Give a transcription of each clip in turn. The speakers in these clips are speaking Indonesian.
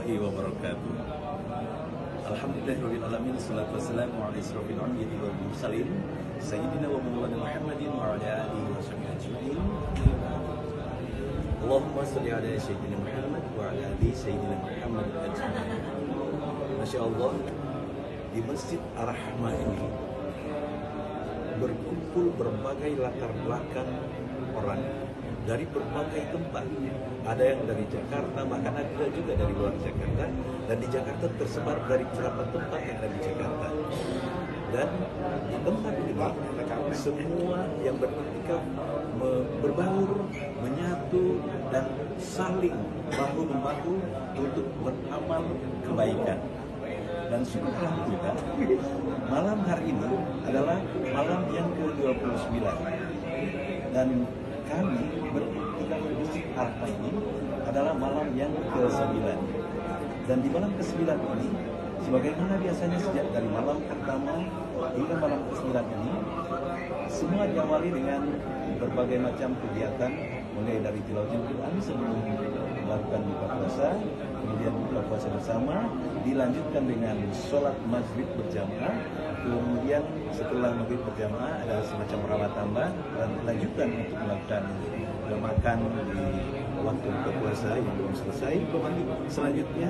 warahmatullahi wabarakatuh. Alhamdulillahirabbil alamin, wassalatu wassalamu ala asyrofil anbiya'i wal mursalin sayyidina wa maulana Muhammadin wa ala alihi wa sahbihi ajma'in. Allahumma shalli ala sayyidina Muhammad wa ala ali sayyidina Muhammad ajma'in. Masya Allah, di Masjid Ar-Rahmah ini berkumpul berbagai latar belakang orang dari berbagai tempat. Ada yang dari Jakarta, bahkan ada juga dari luar Jakarta. Dan di Jakarta tersebar dari beberapa tempat yang ada di Jakarta. Dan di tempat ini semua yang beriktikaf berbaur, menyatu, dan saling bahu-membahu untuk beramal kebaikan. Dan syukur alhamdulillah, malam hari ini adalah malam yang ke-29. Dan kami beriktikaf di Masjid Ar-Rahmah ini adalah malam yang ke-9. Dan di malam ke-9 ini, sebagaimana biasanya sejak dari malam pertama hingga malam ke-9 ini, semua diawali dengan berbagai macam kegiatan, mulai dari tilawatul Quran sebelum melakukan buka puasa, kemudian buka puasa bersama, dilanjutkan dengan sholat maghrib berjamaah, kemudian setelah maghrib berjamaah ada semacam rawat tambah, dan lanjutkan untuk melakukan makan di waktu buka puasa yang belum selesai. Selanjutnya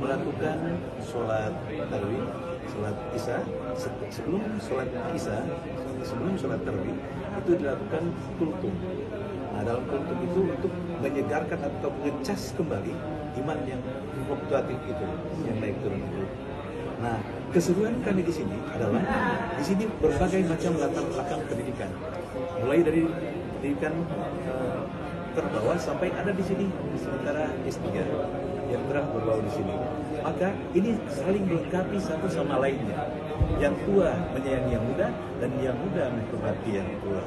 melakukan sholat tarawih, sholat isya. Sebelum sholat isya, sebelum sholat tarawih itu dilakukan kultum. Nah, dalam kultum itu untuk menyegarkan atau mengecas kembali iman yang fluktuatif itu, yang naik turun itu. Nah, keseruan kami di sini adalah di sini berbagai macam latar belakang pendidikan, mulai dari pendidikan terbawah sampai ada di sini sementara S3 yang telah berbau di sini. Maka ini saling melengkapi satu sama lainnya. Yang tua menyayangi yang muda dan yang muda menghormati yang tua.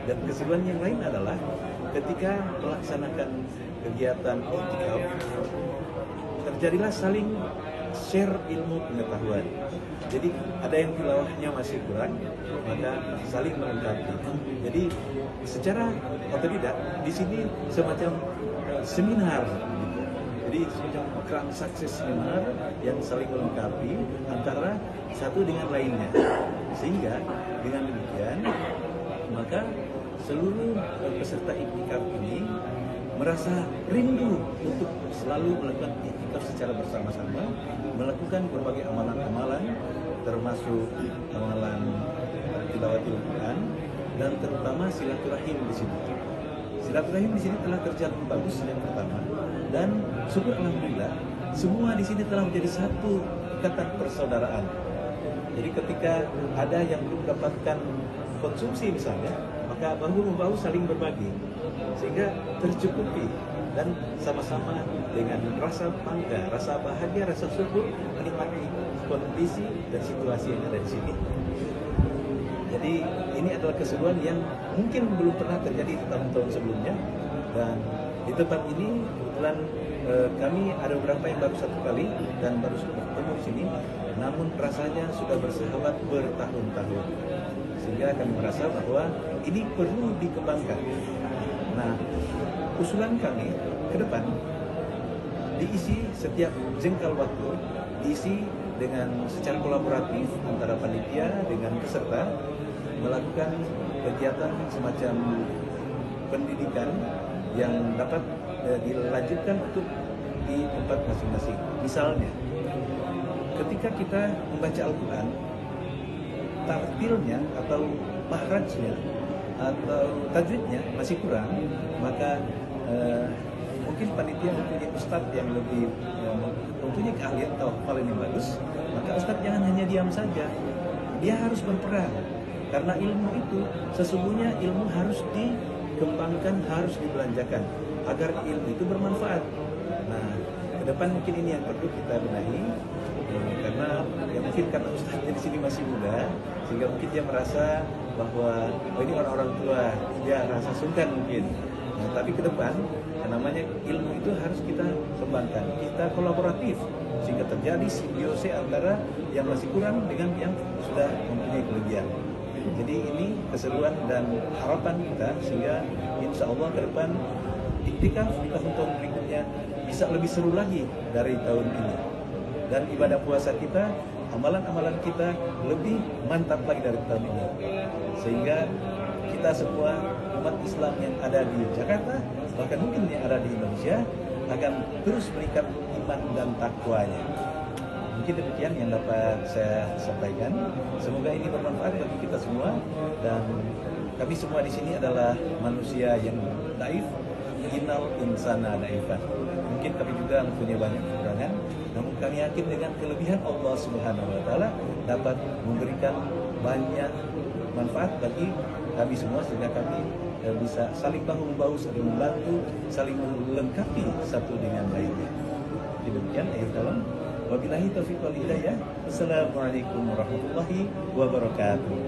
Dan keseruan yang lain adalah ketika melaksanakan kegiatan iktikaf, terjadilah saling share ilmu pengetahuan. Jadi ada yang tilawahnya masih kurang, maka saling melengkapi. Jadi secara otodidak di sini semacam seminar. Jadi semacam crown success seminar yang saling melengkapi antara satu dengan lainnya. Sehingga dengan demikian maka seluruh peserta iktikaf ini merasa rindu untuk selalu melakukan iktikaf secara bersama-sama, melakukan berbagai amalan-amalan, termasuk amalan tilawatul Quran, dan terutama silaturahim di sini. Silaturahim di sini telah terjalin bagus yang pertama, dan syukur alhamdulillah semua di sini telah menjadi satu ikatan persaudaraan. Jadi ketika ada yang belum mendapatkan konsumsi misalnya, maka bahu-membahu saling berbagi sehingga tercukupi dan sama-sama dengan rasa bangga, rasa bahagia, rasa syukur menikmati kondisi dan situasi yang ada di sini. Jadi ini adalah keseruan yang mungkin belum pernah terjadi di tahun-tahun sebelumnya. Dan di tempat ini kebetulan kami ada beberapa yang baru satu kali dan baru bertemu di sini, namun rasanya sudah bersahabat bertahun-tahun. Sehingga kami merasa bahwa ini perlu dikembangkan. Nah, usulan kami ke depan diisi setiap jengkal waktu, diisi dengan secara kolaboratif antara panitia dengan peserta, melakukan kegiatan semacam pendidikan yang dapat dilanjutkan untuk di tempat masing-masing. Misalnya, ketika kita membaca Al-Quran, tartilnya atau mahrajnya atau tajwidnya masih kurang, maka mungkin panitia mempunyai ustadz yang lebih mempunyai keahlian atau hafalan yang bagus, maka ustadz jangan hanya diam saja, dia harus berperan. Karena ilmu itu sesungguhnya ilmu harus dikembangkan, harus dibelanjakan agar ilmu itu bermanfaat. Nah, ke depan mungkin ini yang perlu kita benahi, karena ya mungkin karena ustaznya di sini masih muda, sehingga mungkin dia merasa bahwa ini orang-orang tua, dia rasa sungkan mungkin. Nah, tapi ke depan yang namanya ilmu itu harus kita kembangkan, kita kolaboratif sehingga terjadi simbiosis antara yang masih kurang dengan yang sudah mempunyai kelebihan. Jadi ini keseruan dan harapan kita sehingga insya Allah ke depan iktikaf di tahun-tahun berikutnya bisa lebih seru lagi dari tahun ini. Dan ibadah puasa kita, amalan-amalan kita lebih mantap lagi dari tahun ini. Sehingga kita semua umat Islam yang ada di Jakarta, bahkan mungkin yang ada di Indonesia, akan terus meningkat iman dan takwanya. Mungkin demikian yang dapat saya sampaikan. Semoga ini bermanfaat bagi kita semua, dan kami semua di sini adalah manusia yang daif. Innal insana daifan. Mungkin kami juga mempunyai banyak kekurangan, namun kami yakin dengan kelebihan Allah Subhanahu wa taala dapat memberikan banyak manfaat bagi kami semua, sehingga kami bisa saling bahu-membahu, saling membantu, saling melengkapi satu dengan lainnya. Demikian akhir kalam. Wabillahi taufiq wal hidayah. Wassalamualaikum warahmatullahi wabarakatuh.